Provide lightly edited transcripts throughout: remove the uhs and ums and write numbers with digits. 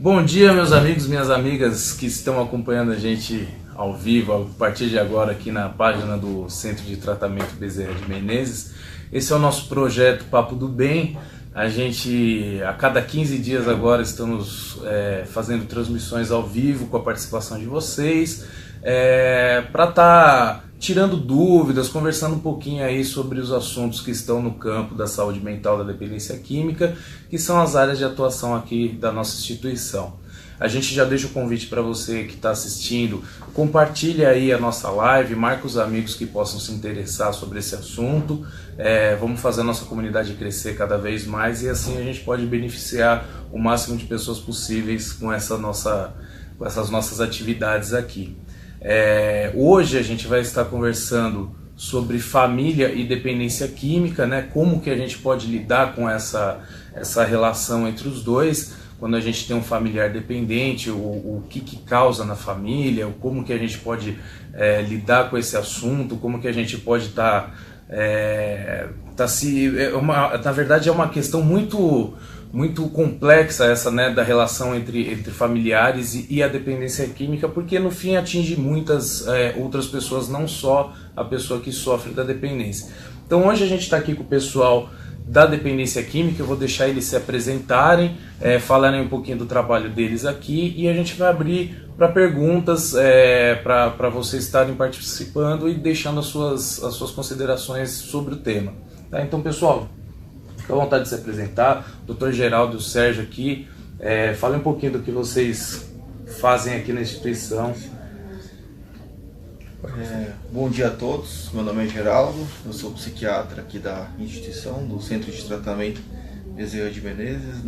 Bom dia, meus amigos, minhas amigas que estão acompanhando a gente ao vivo, a partir de agora aqui na página do Centro de Tratamento Bezerra de Menezes. Esse é o nosso projeto Papo do Bem. A gente, a cada 15 dias agora, estamos fazendo transmissões ao vivo com a participação de vocês, para estar tirando dúvidas, conversando um pouquinho aí sobre os assuntos que estão no campo da saúde mental, da dependência química, que são as áreas de atuação aqui da nossa instituição. A gente já deixa o convite para você que está assistindo, compartilhe aí a nossa live, marque os amigos que possam se interessar sobre esse assunto, vamos fazer a nossa comunidade crescer cada vez mais e assim a gente pode beneficiar o máximo de pessoas possíveis com essas nossas atividades aqui. Hoje a gente vai estar conversando sobre família e dependência química, né? Como que a gente pode lidar com essa relação entre os dois, quando a gente tem um familiar dependente, o que causa na família, como que a gente pode lidar com esse assunto, como que a gente pode estar... na verdade é uma questão muito complexa essa, né, da relação entre familiares e a dependência química, porque no fim atinge muitas outras pessoas, não só a pessoa que sofre da dependência. Então hoje a gente está aqui com o pessoal da dependência química, eu vou deixar eles se apresentarem, falarem um pouquinho do trabalho deles aqui e a gente vai abrir para perguntas, para vocês estarem participando e deixando as suas considerações sobre o tema. Tá? Então, pessoal, fica à vontade de se apresentar. Dr. Geraldo e o Sérgio aqui, falem um pouquinho do que vocês fazem aqui na instituição. Bom dia a todos, meu nome é Geraldo, eu sou psiquiatra aqui da instituição, do Centro de Tratamento Bezerra de Menezes,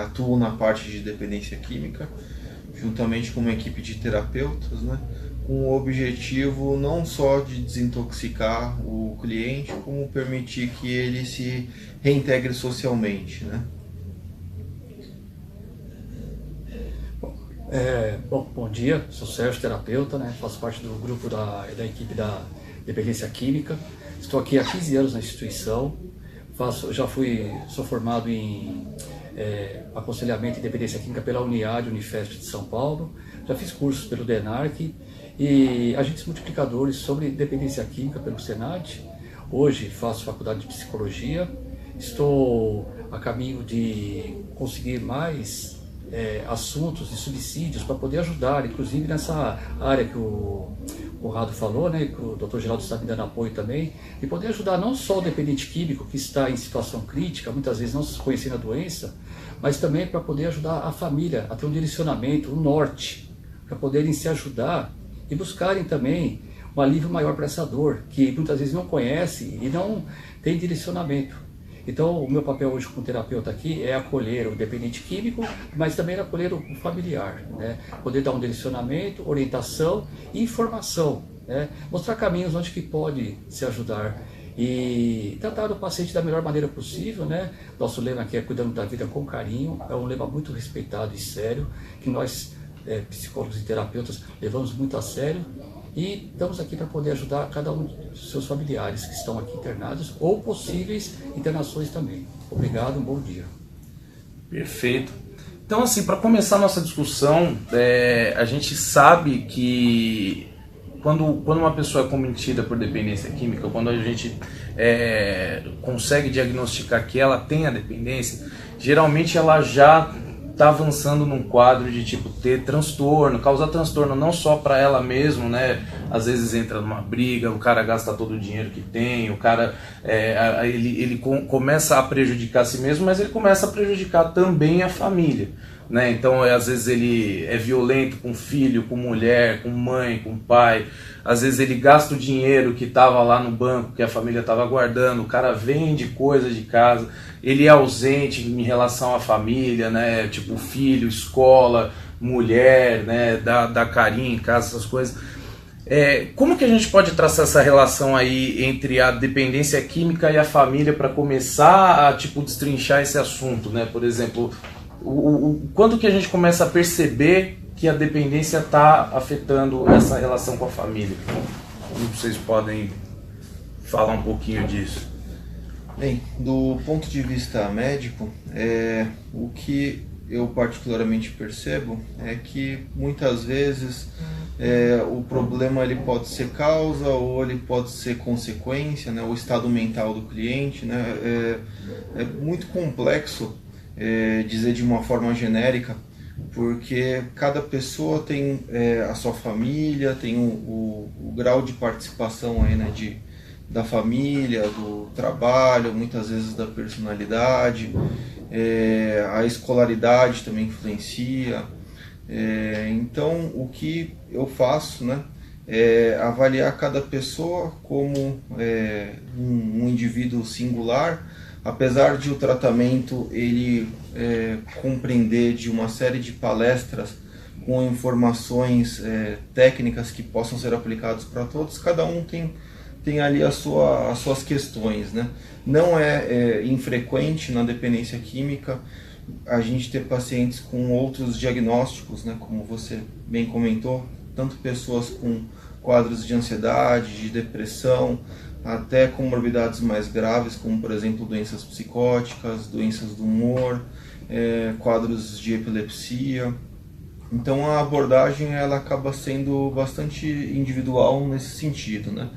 atuo na parte de dependência química, juntamente com uma equipe de terapeutas, né, com o objetivo não só de desintoxicar o cliente, como permitir que ele se reintegre socialmente, né? Bom dia, sou Sérgio, terapeuta, né? Faço parte do grupo da equipe da dependência química. Estou aqui há 15 anos na instituição, sou formado em aconselhamento e dependência química pela Uniad, Unifesp de São Paulo, já fiz cursos pelo DENARC e agentes multiplicadores sobre dependência química pelo Senad. Hoje faço faculdade de psicologia, estou a caminho de conseguir mais assuntos e subsídios para poder ajudar, inclusive nessa área que o Conrado falou, né, que o Dr. Geraldo está me dando apoio também, e poder ajudar não só o dependente químico que está em situação crítica, muitas vezes não se conhecendo a doença, mas também para poder ajudar a família a ter um direcionamento, um norte, para poderem se ajudar e buscarem também um alívio maior para essa dor, que muitas vezes não conhece e não tem direcionamento. Então, o meu papel hoje como terapeuta aqui é acolher o dependente químico, mas também acolher o familiar, né? Poder dar um direcionamento, orientação e informação, né? Mostrar caminhos onde que pode se ajudar e tratar o paciente da melhor maneira possível, né? Nosso lema aqui é cuidando da vida com carinho, é um lema muito respeitado e sério, que nós, psicólogos e terapeutas, levamos muito a sério. E estamos aqui para poder ajudar cada um dos seus familiares que estão aqui internados ou possíveis internações também. Obrigado, um bom dia. Perfeito. Então, assim, para começar a nossa discussão, a gente sabe que quando uma pessoa é cometida por dependência química, quando a gente consegue diagnosticar que ela tem a dependência, geralmente ela já está avançando num quadro de tipo ter transtorno, causar transtorno não só para ela mesma, né? Às vezes entra numa briga, o cara gasta todo o dinheiro que tem, o cara ele começa a prejudicar a si mesmo, mas ele começa a prejudicar também a família, né? Então às vezes ele é violento com filho, com mulher, com mãe, com pai. Às vezes ele gasta o dinheiro que estava lá no banco, que a família estava guardando, o cara vende coisas de casa, ele é ausente em relação à família, né? Tipo filho, escola, mulher, né? Dá carinho em casa, essas coisas. Como que a gente pode traçar essa relação aí entre a dependência química e a família para começar a tipo destrinchar esse assunto, né? Por exemplo, quando que a gente começa a perceber que a dependência está afetando essa relação com a família? Como vocês podem falar um pouquinho disso? Bem, do ponto de vista médico, o que eu particularmente percebo é que muitas vezes o problema ele pode ser causa ou ele pode ser consequência, né? O estado mental do cliente, né? É muito complexo dizer de uma forma genérica, porque cada pessoa tem a sua família, tem o grau de participação aí, né, da família, do trabalho, muitas vezes da personalidade, a escolaridade também influencia. Então, o que eu faço, né, é avaliar cada pessoa como um indivíduo singular, apesar de o tratamento ele compreender de uma série de palestras com informações técnicas que possam ser aplicadas para todos. Cada um tem ali as suas questões, né? Não é infrequente na dependência química a gente ter pacientes com outros diagnósticos, né? Como você bem comentou, tanto pessoas com quadros de ansiedade, de depressão, até comorbidades mais graves, como por exemplo doenças psicóticas, doenças do humor, quadros de epilepsia. Então a abordagem ela acaba sendo bastante individual nesse sentido, né?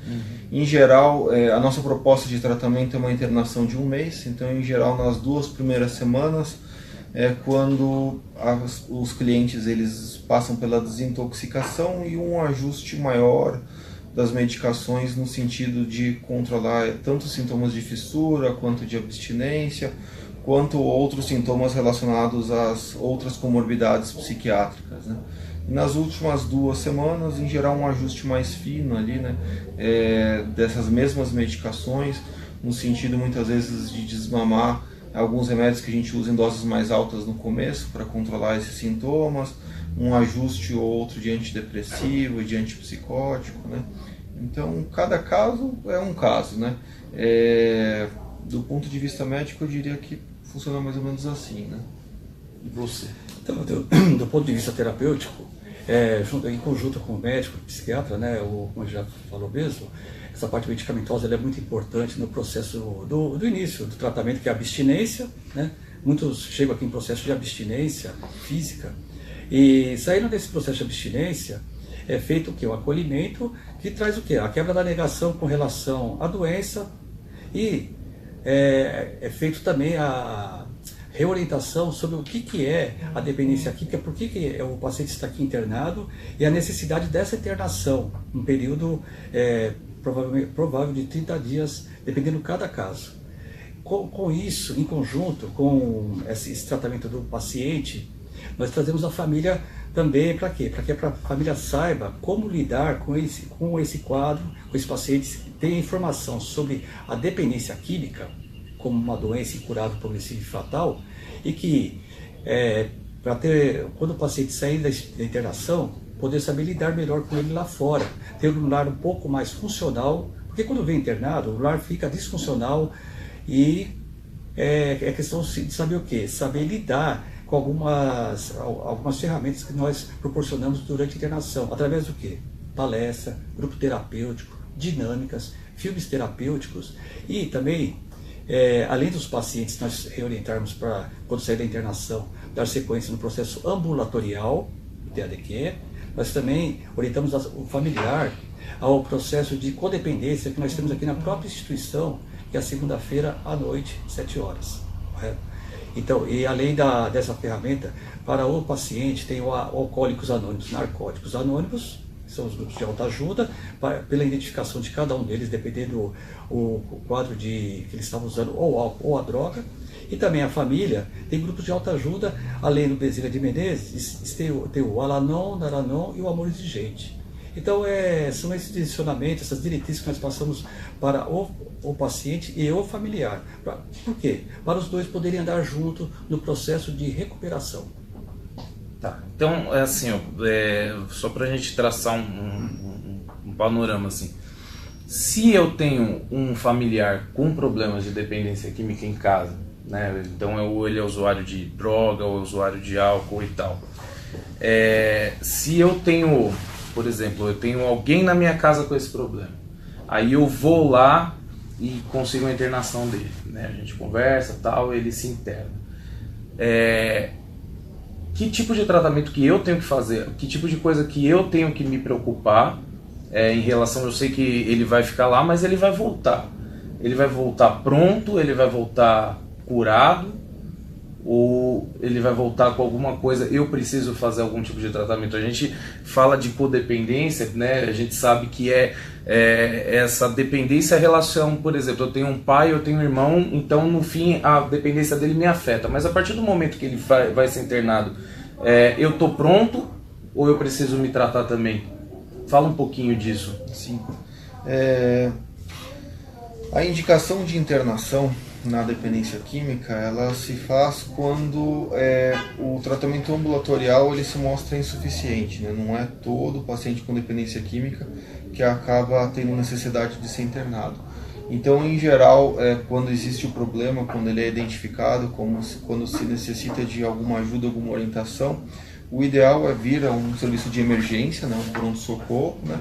Em geral, a nossa proposta de tratamento é uma internação de 1 mês, então em geral nas 2 primeiras semanas é quando os clientes eles passam pela desintoxicação e um ajuste maior das medicações no sentido de controlar tanto sintomas de fissura quanto de abstinência, quanto outros sintomas relacionados às outras comorbidades psiquiátricas, né? E nas últimas 2 semanas, em geral, um ajuste mais fino ali, né, dessas mesmas medicações, no sentido muitas vezes de desmamar alguns remédios que a gente usa em doses mais altas no começo para controlar esses sintomas, um ajuste ou outro de antidepressivo, de antipsicótico, né? Então, cada caso é um caso, né? Do ponto de vista médico, eu diria que funciona mais ou menos assim, né? E você? Então, do ponto de vista terapêutico, em conjunto com o médico, o psiquiatra, né, como a gente já falou mesmo, essa parte medicamentosa ela é muito importante no processo do início do tratamento, que é a abstinência, né? Muitos chegam aqui em processo de abstinência física, e saindo desse processo de abstinência, é feito o quê? O acolhimento, que traz o quê? A quebra da negação com relação à doença, e é feito também a reorientação sobre o que é a dependência química, por que o paciente está aqui internado e a necessidade dessa internação, um período provável de 30 dias, dependendo de cada caso. Com isso, em conjunto com esse tratamento do paciente, nós trazemos a família também para quê? Para que a família saiba como lidar com esse quadro, com esse paciente, que tem informação sobre a dependência química como uma doença incurável, progressiva e fatal, e que quando o paciente sair da internação, poder saber lidar melhor com ele lá fora, ter um lar um pouco mais funcional, porque quando vem internado, o lar fica disfuncional e é questão de saber o quê? Saber lidar com algumas ferramentas que nós proporcionamos durante a internação, através do quê? Palestra, grupo terapêutico, dinâmicas, filmes terapêuticos e também, além dos pacientes nós reorientarmos para, quando sair da internação, dar sequência no processo ambulatorial, o TADQ, nós também orientamos o familiar ao processo de codependência que nós temos aqui na própria instituição, que é a segunda-feira à noite, 7 horas, correto? Então, e além dessa ferramenta, para o paciente tem o Alcoólicos Anônimos, Narcóticos Anônimos, que são os grupos de autoajuda, pela identificação de cada um deles, dependendo o quadro que eles estavam usando, ou o álcool ou a droga. E também a família tem grupos de autoajuda, além do Brasília de Menezes, tem o Alanon, Naranon e o Amor Exigente. Então, são esses direcionamentos, essas diretrizes que nós passamos para o paciente e o familiar. Por quê? Para os dois poderem andar junto no processo de recuperação. Tá, então, assim, só para a gente traçar um panorama, assim. Se eu tenho um familiar com problemas de dependência química em casa, né, então ele é usuário de droga ou usuário de álcool e tal. Se eu tenho, por exemplo, eu tenho alguém na minha casa com esse problema, aí eu vou lá e consigo a internação dele, né? A gente conversa, tal, ele se interna. que tipo de tratamento que eu tenho que fazer, que tipo de coisa que eu tenho que me preocupar em relação, eu sei que ele vai ficar lá, mas ele vai voltar. Ele vai voltar pronto, ele vai voltar curado, ou ele vai voltar com alguma coisa, eu preciso fazer algum tipo de tratamento. A gente fala de codependência, né? A gente sabe que essa dependência é relação, por exemplo, eu tenho um pai, eu tenho um irmão, então no fim a dependência dele me afeta, mas a partir do momento que ele vai ser internado, eu tô pronto ou eu preciso me tratar também? Fala um pouquinho disso. Sim. A indicação de internação na dependência química, ela se faz quando o tratamento ambulatorial ele se mostra insuficiente, né? Não é todo paciente com dependência química que acaba tendo necessidade de ser internado. Então, em geral, quando existe o problema, quando ele é identificado, quando se necessita de alguma ajuda, alguma orientação, o ideal é vir a um serviço de emergência, né? Um pronto-socorro, né?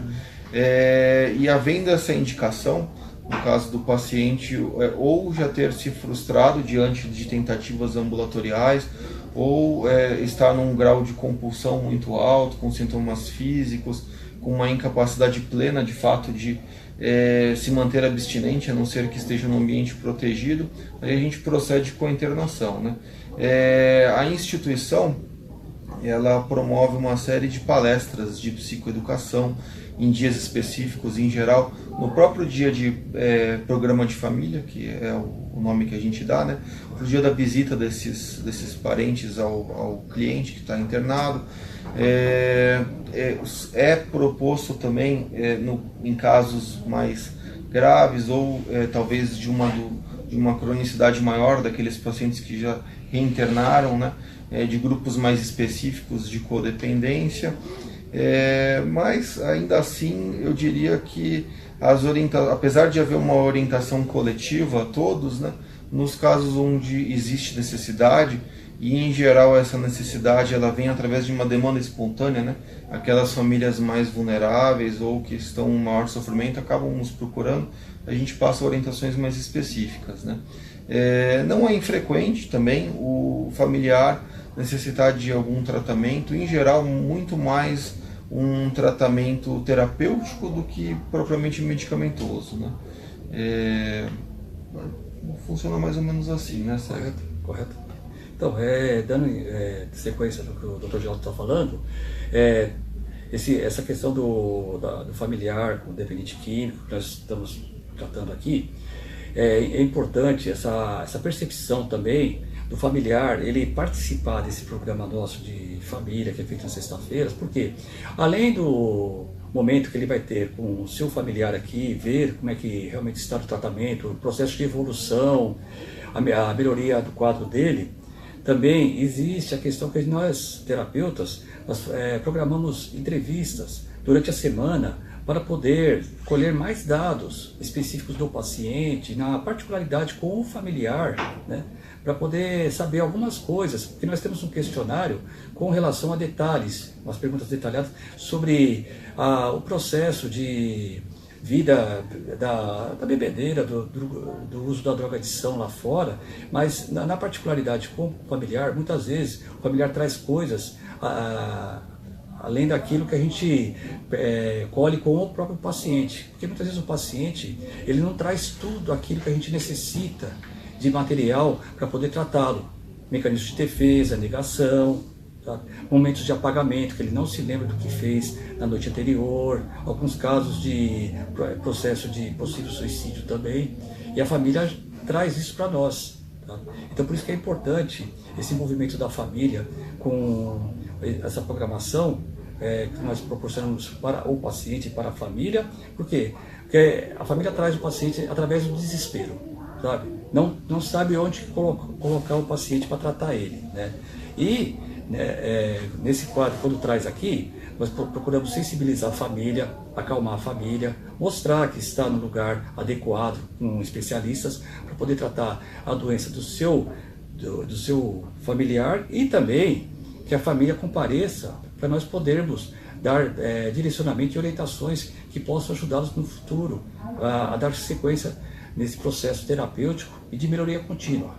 E havendo essa indicação, no caso do paciente, ou já ter se frustrado diante de tentativas ambulatoriais, ou estar num grau de compulsão muito alto, com sintomas físicos, com uma incapacidade plena de fato de se manter abstinente, a não ser que esteja num ambiente protegido, aí a gente procede com a internação, né? A instituição, ela promove uma série de palestras de psicoeducação em dias específicos, em geral, no próprio dia de programa de família, que é o nome que a gente dá, né? No dia da visita desses parentes ao cliente que está internado. É proposto também, em casos mais graves ou talvez de uma cronicidade maior, daqueles pacientes que já reinternaram, né? De grupos mais específicos de codependência. Mas ainda assim eu diria que apesar de haver uma orientação coletiva a todos, né, nos casos onde existe necessidade, e em geral essa necessidade ela vem através de uma demanda espontânea, né, aquelas famílias mais vulneráveis ou que estão em maior sofrimento acabam nos procurando, a gente passa orientações mais específicas, né. Não é infrequente também o familiar necessitar de algum tratamento, em geral muito mais um tratamento terapêutico do que propriamente medicamentoso, né? Funciona mais ou menos assim, né? Correto. Então, dando sequência do que o Dr. Gelson está falando, essa questão do familiar com dependente químico que nós estamos tratando aqui, é importante essa percepção também do familiar, ele participar desse programa nosso de família, que é feito nas sextas-feiras, porque além do momento que ele vai ter com o seu familiar aqui, ver como é que realmente está o tratamento, o processo de evolução, a melhoria do quadro dele, também existe a questão que nós, terapeutas, nós programamos entrevistas durante a semana para poder colher mais dados específicos do paciente, na particularidade com o familiar, né? Para poder saber algumas coisas, porque nós temos um questionário com relação a detalhes, umas perguntas detalhadas sobre o processo de vida da bebedeira, do uso da drogadição lá fora, mas na particularidade com o familiar, muitas vezes o familiar traz coisas além daquilo que a gente colhe com o próprio paciente, porque muitas vezes o paciente ele não traz tudo aquilo que a gente necessita de material para poder tratá-lo. Mecanismos de defesa, negação, tá? Momentos de apagamento, que ele não se lembra do que fez na noite anterior, alguns casos de processo de possível suicídio também, e a família traz isso para nós. Tá? Então por isso que é importante esse envolvimento da família com essa programação que nós proporcionamos para o paciente e para a família. Por quê? Porque a família traz o paciente através do desespero. Sabe? Não sabe onde colocar o paciente para tratar ele, né? E nesse quadro, quando traz aqui, nós procuramos sensibilizar a família, acalmar a família, mostrar que está no lugar adequado com especialistas para poder tratar a doença do seu familiar, e também que a família compareça para nós podermos dar direcionamento e orientações que possam ajudá-los no futuro a dar sequência nesse processo terapêutico e de melhoria contínua.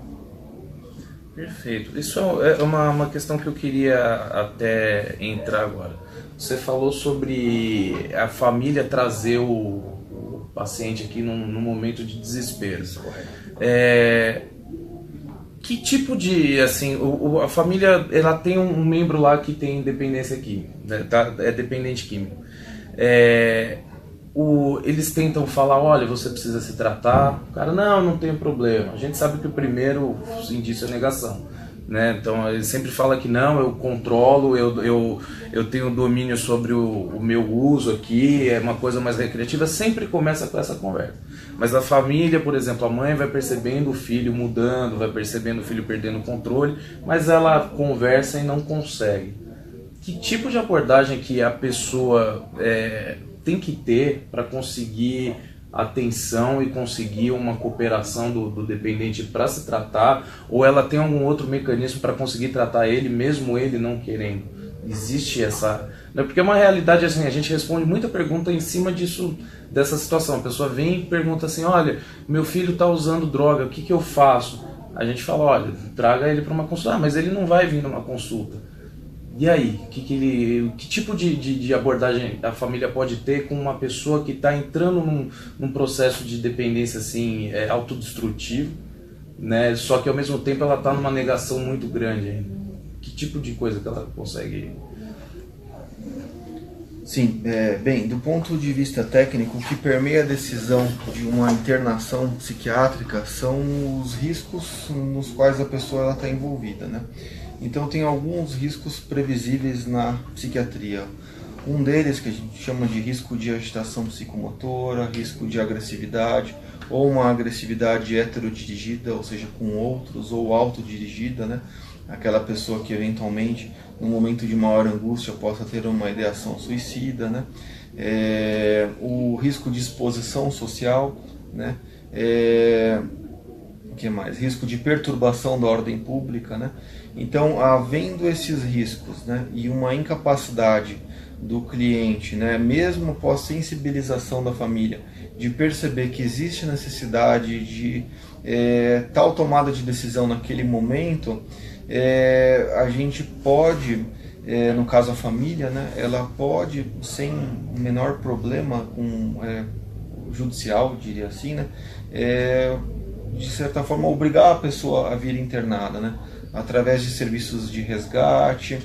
Perfeito. Isso é uma questão que eu queria até entrar agora. Você falou sobre a família trazer o paciente aqui num momento de desespero. Isso, correto. Que tipo de, assim, a família, ela tem um membro lá que tem dependência química, né? É dependente químico. Eles tentam falar, olha, você precisa se tratar. O cara, não tem problema. A gente sabe que o primeiro indício é negação, né? Então ele sempre fala que não, eu controlo, eu tenho domínio sobre o meu uso aqui, é uma coisa mais recreativa. Sempre começa com essa conversa. Mas a família, por exemplo, a mãe vai percebendo o filho mudando, vai percebendo o filho perdendo o controle, mas ela conversa e não consegue. Que tipo de abordagem que a pessoa tem que ter para conseguir atenção e conseguir uma cooperação do dependente para se tratar, ou ela tem algum outro mecanismo para conseguir tratar ele, mesmo ele não querendo? Existe essa... Porque é uma realidade assim, a gente responde muita pergunta em cima dessa situação. A pessoa vem e pergunta assim, olha, meu filho está usando droga, o que eu faço? A gente fala, olha, traga ele para uma consulta. Mas ele não vai vir numa consulta. E aí, que tipo de abordagem a família pode ter com uma pessoa que está entrando num processo de dependência assim, autodestrutivo, né? Só que ao mesmo tempo ela está numa negação muito grande ainda? Que tipo de coisa que ela consegue... Sim, bem, do ponto de vista técnico, o que permeia a decisão de uma internação psiquiátrica são os riscos nos quais a pessoa está envolvida, né? Então tem alguns riscos previsíveis na psiquiatria. Um deles que a gente chama de risco de agitação psicomotora, risco de agressividade, ou uma agressividade heterodirigida, ou seja, com outros, ou autodirigida, né? Aquela pessoa que eventualmente, no momento de maior angústia, possa ter uma ideação suicida, né? O risco de exposição social, né? O que mais? Risco de perturbação da ordem pública, né? Então, havendo esses riscos, né, e uma incapacidade do cliente, né, mesmo após sensibilização da família, de perceber que existe necessidade de tal tomada de decisão naquele momento, a gente pode, no caso a família, né, ela pode, sem menor problema judicial, diria assim, né, de certa forma obrigar a pessoa a vir internada, né, através de serviços de resgate,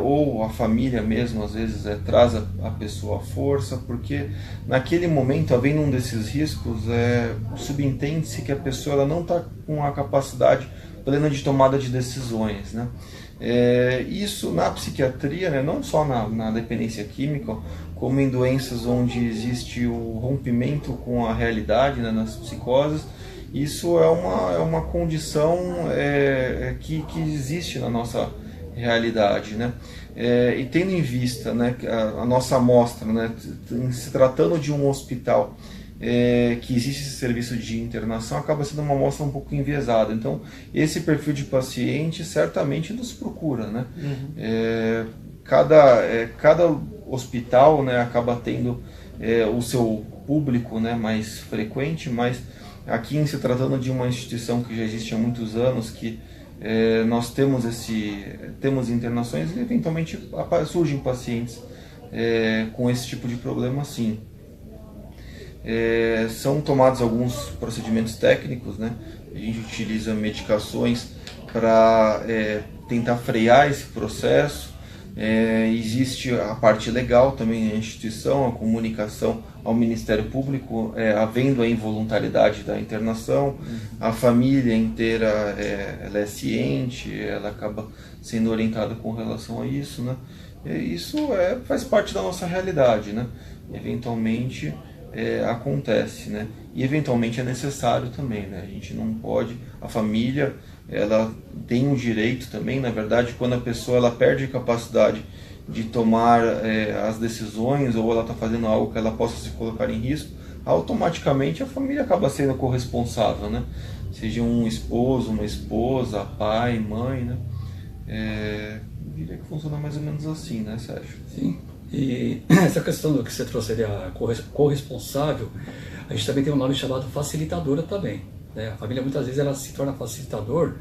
ou a família mesmo, às vezes, traz a pessoa à força, porque naquele momento, havendo um desses riscos, subentende-se que a pessoa ela não está com a capacidade plena de tomada de decisões, né? Isso na psiquiatria, né, não só na dependência química, como em doenças onde existe o rompimento com a realidade, né, nas psicoses. Isso é uma condição que existe na nossa realidade, né? E tendo em vista, né, a nossa amostra, né, se tratando de um hospital que existe esse serviço de internação, acaba sendo uma amostra um pouco enviesada. Então, esse perfil de paciente certamente nos procura, né? Uhum. Cada hospital, né, acaba tendo o seu público, né, mais frequente, mas aqui, em se tratando de uma instituição que já existe há muitos anos, que nós temos internações e eventualmente surgem pacientes com esse tipo de problema, sim. São tomados alguns procedimentos técnicos, né? A gente utiliza medicações para tentar frear esse processo. Existe a parte legal também na instituição, a comunicação ao Ministério Público, havendo a involuntariedade da internação. A família inteira ela é ciente, ela acaba sendo orientada com relação a isso, né? Isso faz parte da nossa realidade, né? Eventualmente acontece, né? E eventualmente é necessário também, né? A gente não pode, a família ela tem um direito também, na verdade, quando a pessoa ela perde a capacidade de tomar as decisões, ou ela está fazendo algo que ela possa se colocar em risco, automaticamente a família acaba sendo corresponsável, né? Seja um esposo, uma esposa, pai, mãe, né? Eu diria que funciona mais ou menos assim, né, Sérgio? Sim. E essa questão do que você trouxe ali, a corresponsável, a gente também tem um nome chamado facilitadora também, né? A família muitas vezes ela se torna facilitador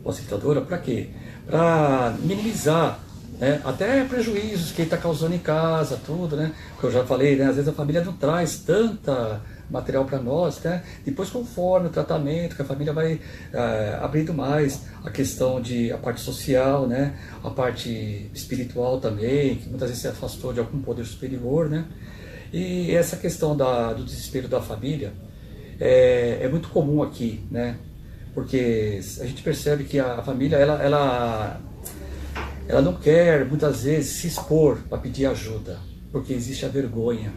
facilitadora, para quê? Para minimizar, né, até prejuízos que ele está causando em casa, tudo, né? Porque eu já falei, né, às vezes a família não traz tanta material para nós, né? Depois, conforme o tratamento, que a família vai abrindo mais a questão de a parte social, né? A parte espiritual também, que muitas vezes se afastou de algum poder superior, né? E essa questão do desespero da família é muito comum aqui, né? Porque a gente percebe que a família ela não quer muitas vezes se expor para pedir ajuda, porque existe a vergonha,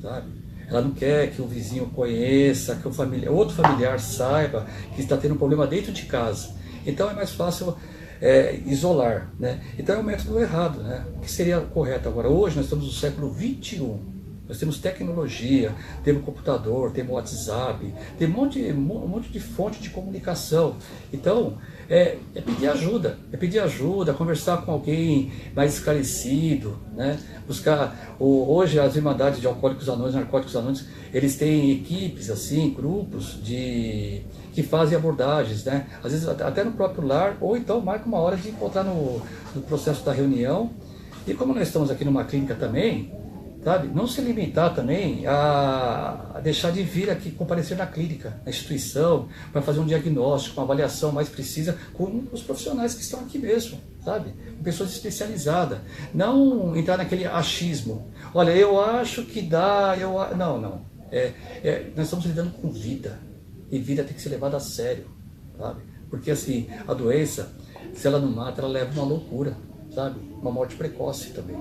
sabe? Ela não quer que o vizinho conheça, que outro familiar saiba que está tendo um problema dentro de casa. Então é mais fácil isolar, né? Então é um método errado, né? O que seria correto agora? Hoje nós estamos no século XXI. Nós temos tecnologia, temos computador, temos WhatsApp, tem um monte de fonte de comunicação. Então, é pedir ajuda, conversar com alguém mais esclarecido, né? Buscar, hoje as Irmandades de Alcoólicos Anônimos, Narcóticos Anônimos, eles têm equipes, assim, grupos que fazem abordagens, né? Às vezes até no próprio lar, ou então marca uma hora de encontrar no processo da reunião. E como nós estamos aqui numa clínica também, sabe? Não se limitar também a deixar de vir aqui comparecer na clínica, na instituição, para fazer um diagnóstico, uma avaliação mais precisa com os profissionais que estão aqui mesmo, sabe? Com pessoas especializadas. Não entrar naquele achismo. Olha, eu acho que dá, Não. Nós estamos lidando com vida, e vida tem que ser levada a sério, sabe? Porque assim, a doença, se ela não mata, ela leva uma loucura, sabe? Uma morte precoce também.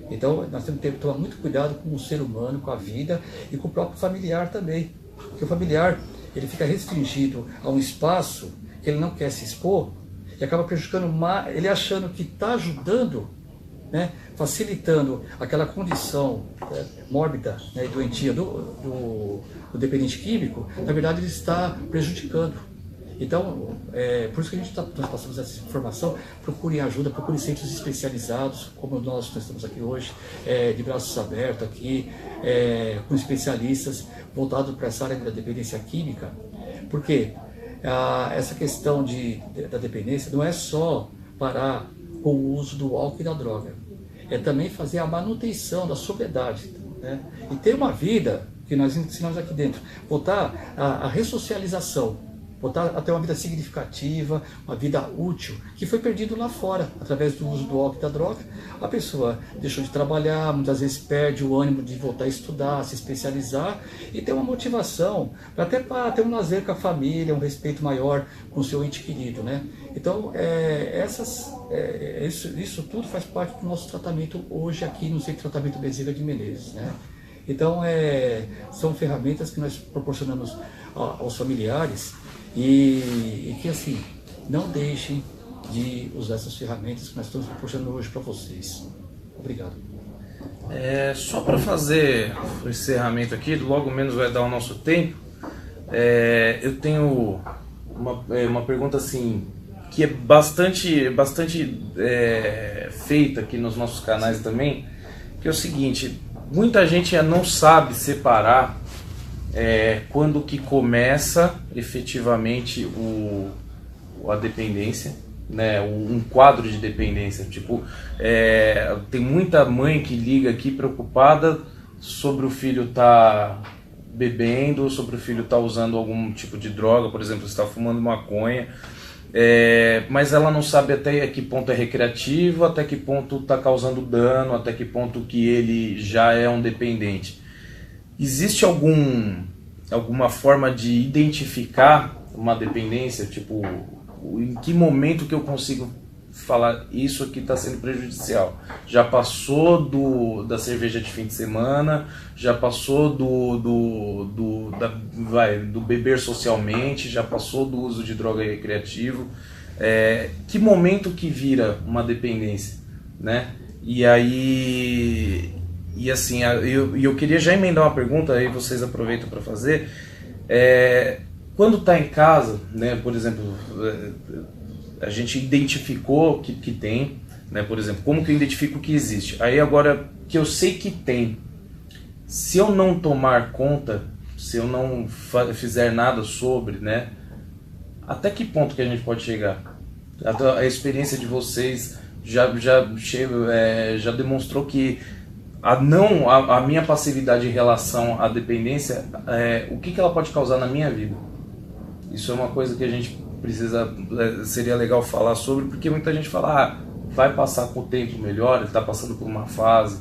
Então, nós temos que tomar muito cuidado com o ser humano, com a vida e com o próprio familiar também. Porque o familiar, ele fica restringido a um espaço que ele não quer se expor e acaba prejudicando ele achando que está ajudando, né, facilitando aquela condição mórbida, né, e doentia do dependente químico. Na verdade, ele está prejudicando. Então, por isso que nós passamos essa informação. Procurem ajuda, procurem centros especializados, como nós estamos aqui hoje, de braços abertos aqui, com especialistas voltados para essa área da dependência química, porque essa questão da dependência não é só parar com o uso do álcool e da droga, é também fazer a manutenção da sobriedade, né? E ter uma vida que nós ensinamos aqui dentro, voltar à ressocialização, voltar a ter uma vida significativa, uma vida útil, que foi perdido lá fora, através do uso do álcool e da droga. A pessoa deixou de trabalhar, muitas vezes perde o ânimo de voltar a estudar, se especializar e ter uma motivação, até para ter um lazer com a família, um respeito maior com o seu ente querido, né? Então, isso tudo faz parte do nosso tratamento hoje aqui no Centro de Tratamento Bezerra de Menezes, né? Então, são ferramentas que nós proporcionamos aos familiares e que, assim, não deixem de usar essas ferramentas que nós estamos proporcionando hoje para vocês. Obrigado. Só para fazer o encerramento aqui, logo menos vai dar o nosso tempo, eu tenho uma pergunta assim, que é bastante feita aqui nos nossos canais também, que é o seguinte: muita gente não sabe separar quando que começa efetivamente a dependência, né, um quadro de dependência. Tipo, tem muita mãe que liga aqui preocupada sobre o filho estar bebendo, sobre o filho estar usando algum tipo de droga, por exemplo, está fumando maconha, mas ela não sabe até que ponto é recreativo, até que ponto está causando dano, até que ponto que ele já é um dependente. Existe alguma forma de identificar uma dependência? Tipo, em que momento que eu consigo falar isso aqui está sendo prejudicial? Já passou da cerveja de fim de semana? Já passou do beber socialmente? Já passou do uso de droga recreativo? Que momento que vira uma dependência, né? E aí... E assim, eu queria já emendar uma pergunta, aí vocês aproveitam para fazer. Quando está em casa, né, por exemplo, a gente identificou que tem, né, por exemplo, como que eu identifico que existe? Aí agora que eu sei que tem, se eu não tomar conta, se eu não fizer nada sobre, né, até que ponto que a gente pode chegar? A experiência de vocês já demonstrou que a minha passividade em relação à dependência, o que ela pode causar na minha vida? Isso é uma coisa que a gente seria legal falar sobre, porque muita gente fala, vai passar com o tempo melhor, ele está passando por uma fase,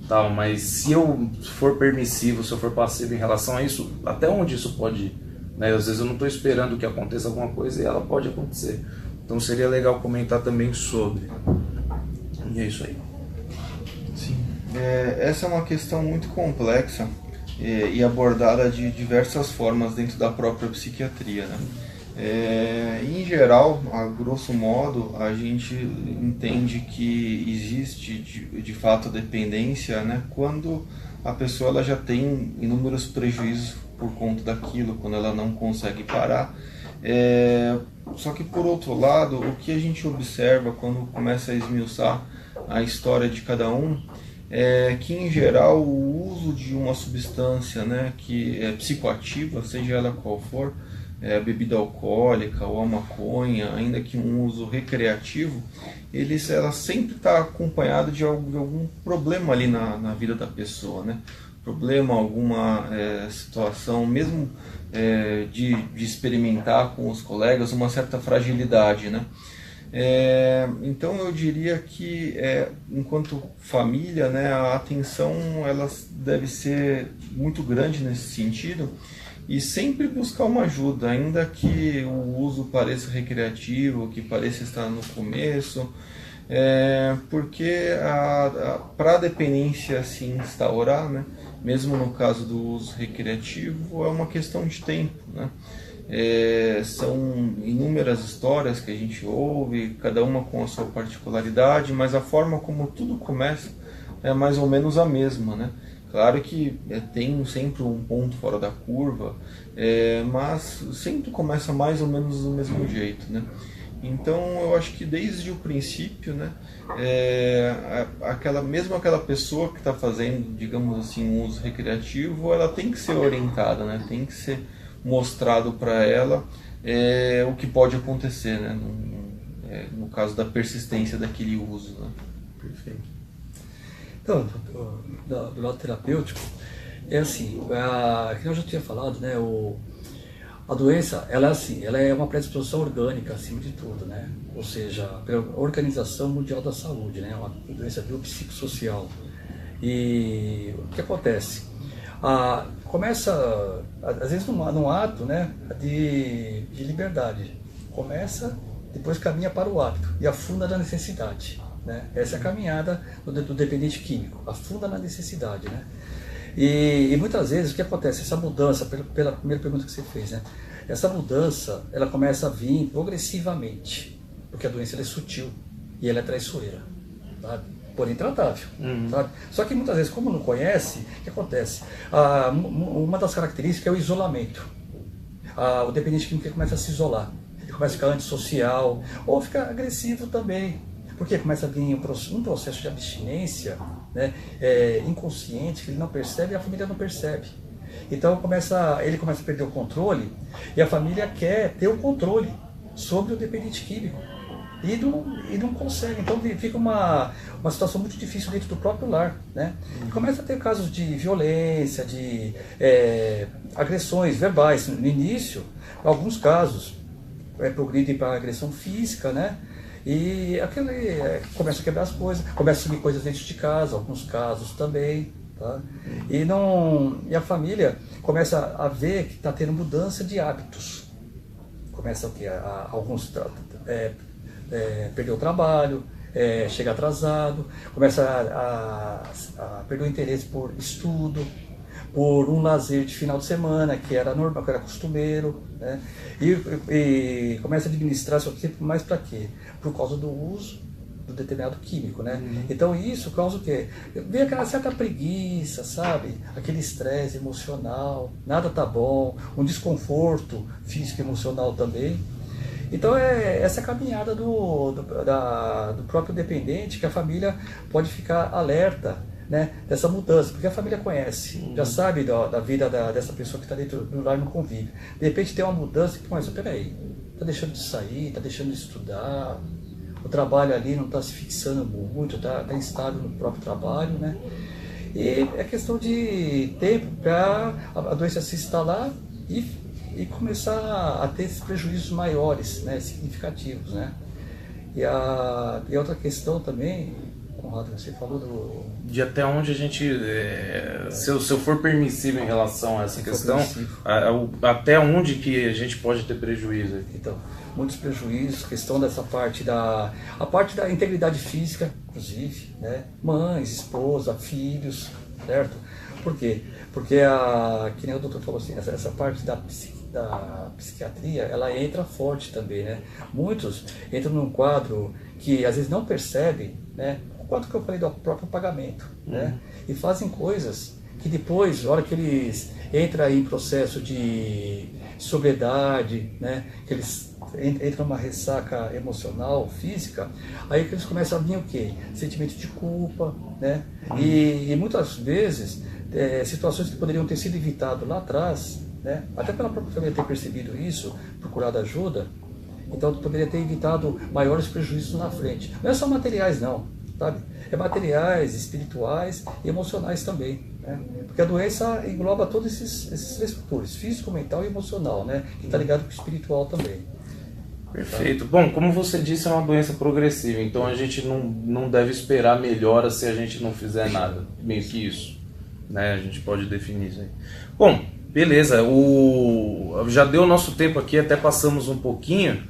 tal, mas se eu for permissivo, se eu for passivo em relação a isso, até onde isso pode ir? Né? Às vezes eu não estou esperando que aconteça alguma coisa e ela pode acontecer. Então seria legal comentar também sobre. E é isso aí. Sim. Essa é uma questão muito complexa e abordada de diversas formas dentro da própria psiquiatria, né? Em geral, a grosso modo, a gente entende que existe de fato a dependência, né, quando a pessoa ela já tem inúmeros prejuízos por conta daquilo, quando ela não consegue parar. Só que por outro lado, o que a gente observa quando começa a esmiuçar a história de cada um é que em geral o uso de uma substância, né, que é psicoativa, seja ela qual for, a bebida alcoólica ou a maconha, ainda que um uso recreativo, ela sempre está acompanhada de algum problema ali na vida da pessoa, né? Problema, alguma situação, mesmo de experimentar com os colegas, uma certa fragilidade, né? Então eu diria que enquanto família, né, a atenção ela deve ser muito grande nesse sentido, e sempre buscar uma ajuda, ainda que o uso pareça recreativo, que pareça estar no começo, porque para a dependência se instaurar, né, mesmo no caso do uso recreativo, é uma questão de tempo, né? São inúmeras histórias que a gente ouve, cada uma com a sua particularidade, mas a forma como tudo começa é mais ou menos a mesma, né? Claro que tem sempre um ponto fora da curva, mas sempre começa mais ou menos do mesmo jeito, né? Então eu acho que desde o princípio, né, mesmo aquela pessoa que está fazendo, digamos assim, um uso recreativo, ela tem que ser orientada, né? Tem que ser mostrado para ela o que pode acontecer, né? No caso da persistência daquele uso, né? Perfeito. Então, do lado terapêutico, assim, que eu já tinha falado, né, a doença, ela é uma predisposição orgânica acima de tudo, né? Ou seja, pela Organização Mundial da Saúde, né? Uma doença biopsicossocial. E o que acontece? Começa, às vezes, num ato, né, de liberdade. Começa, depois caminha para o hábito e afunda na necessidade. Né? Essa é a caminhada do dependente químico, afunda na necessidade, né? E muitas vezes o que acontece, essa mudança, pela primeira pergunta que você fez, né? Essa mudança, ela começa a vir progressivamente, porque a doença ela é sutil e ela é traiçoeira, sabe? Porém tratável, sabe? Só que muitas vezes, como não conhece, o que acontece? Uma das características é o isolamento. O dependente químico começa a se isolar, ele começa a ficar antissocial, ou fica agressivo também. Porque começa a vir um processo de abstinência, né, inconsciente, que ele não percebe e a família não percebe. Então ele começa a perder o controle e a família quer ter o controle sobre o dependente químico. E não consegue. Então fica uma situação muito difícil dentro do próprio lar. Né? E começa a ter casos de violência, de agressões verbais. No início, alguns casos progridem para agressão física, né? E começa a quebrar as coisas, começa a subir coisas dentro de casa, alguns casos também, tá? E a família começa a ver que está tendo mudança de hábitos. Começa o quê? Alguns perder o trabalho, chega atrasado, começa a perder o interesse por estudo, por um lazer de final de semana, que era normal, que era costumeiro, né? E começa a administrar seu tempo mais para quê? Por causa do uso do determinado químico, né? Então isso causa o quê? Vem aquela certa preguiça, sabe? Aquele estresse emocional, nada tá bom, um desconforto físico e emocional também. Então essa caminhada do próprio dependente, que a família pode ficar alerta, né, dessa mudança, porque a família conhece, já sabe da vida dessa pessoa que está dentro do lar no convívio. De repente tem uma mudança e pensa, peraí, está deixando de sair, está deixando de estudar, o trabalho ali não está se fixando muito, está instável no próprio trabalho, né? E é questão de tempo para a doença se instalar e começar a ter esses prejuízos maiores, né, significativos, né? E outra questão também, Conrado, você falou de até onde a gente, se eu for permissivo em relação a essa questão, até onde que a gente pode ter prejuízo? Então, muitos prejuízos, questão dessa parte a parte da integridade física, inclusive, né? Mães, esposa, filhos, certo? Por quê? Porque que nem o doutor falou assim, essa parte da psiquiatria, ela entra forte também, né? Muitos entram num quadro que às vezes não percebem, né? O quadro que eu falei do próprio pagamento, né? E fazem coisas que depois, na hora que eles entram em processo de sobriedade, né? Que eles entram numa ressaca emocional, física, aí que eles começam a vir o quê? Sentimento de culpa, né? E muitas vezes situações que poderiam ter sido evitadas lá atrás, né? Até pela própria família ter percebido isso, procurado ajuda, então poderia ter evitado maiores prejuízos na frente. Não é só materiais não, sabe? É materiais, espirituais e emocionais também, né? Porque a doença engloba todos esses três fatores, físico, mental e emocional, né? Que está ligado com o espiritual também. Perfeito. Bom, como você disse, é uma doença progressiva, então a gente não deve esperar melhora se a gente não fizer nada. Meio que isso, né? A gente pode definir isso aí. Bom, beleza. Já deu o nosso tempo aqui, até passamos um pouquinho.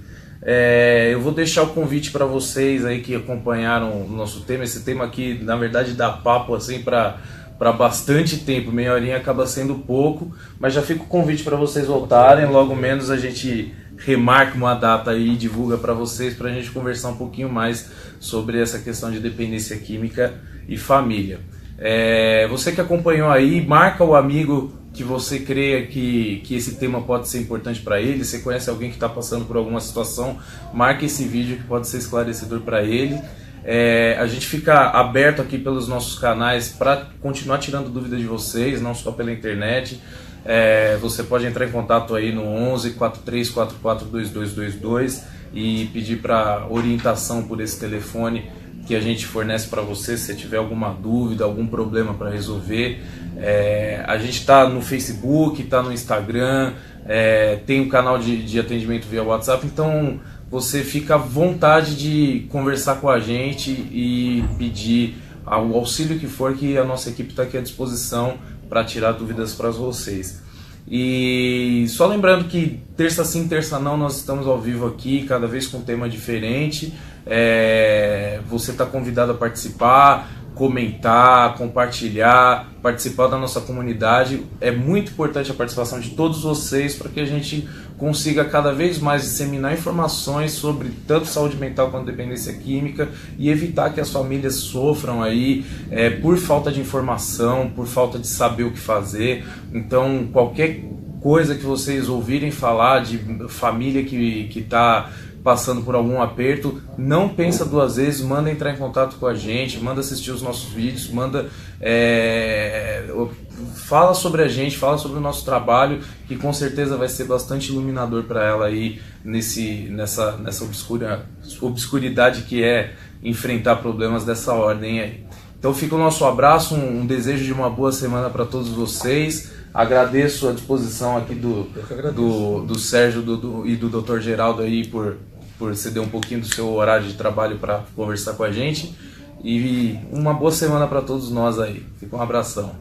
Eu vou deixar o convite para vocês aí que acompanharam o nosso tema. Esse tema aqui, na verdade, dá papo assim para bastante tempo. Meia horinha acaba sendo pouco, mas já fica o convite para vocês voltarem. Logo menos a gente remarca uma data aí e divulga para vocês, para a gente conversar um pouquinho mais sobre essa questão de dependência química e família. Você que acompanhou aí, marca o amigo que você crê que esse tema pode ser importante para ele. Você conhece alguém que está passando por alguma situação, marque esse vídeo que pode ser esclarecedor para ele. A gente fica aberto aqui pelos nossos canais para continuar tirando dúvidas de vocês, não só pela internet. Você pode entrar em contato aí no 11 4344 2222 e pedir para orientação por esse telefone que a gente fornece para você se tiver alguma dúvida, algum problema para resolver. A gente está no Facebook, está no Instagram, tem um canal de atendimento via WhatsApp, então você fica à vontade de conversar com a gente e pedir o auxílio que for, que a nossa equipe está aqui à disposição para tirar dúvidas para vocês. E só lembrando que terça sim, terça não, nós estamos ao vivo aqui, cada vez com um tema diferente. Você está convidado a participar, comentar, compartilhar, participar da nossa comunidade. É muito importante a participação de todos vocês para que a gente consiga cada vez mais disseminar informações sobre tanto saúde mental quanto dependência química e evitar que as famílias sofram aí por falta de informação, por falta de saber o que fazer. Então, qualquer coisa que vocês ouvirem falar de família que está passando por algum aperto, não pensa duas vezes, manda entrar em contato com a gente, manda assistir os nossos vídeos, fala sobre a gente, fala sobre o nosso trabalho, que com certeza vai ser bastante iluminador para ela aí nessa obscuridade que é enfrentar problemas dessa ordem aí. Então fica o nosso abraço, um desejo de uma boa semana para todos vocês. Agradeço a disposição aqui do Sérgio e do Dr. Geraldo aí por ceder um pouquinho do seu horário de trabalho para conversar com a gente. E uma boa semana para todos nós aí. Fica um abração.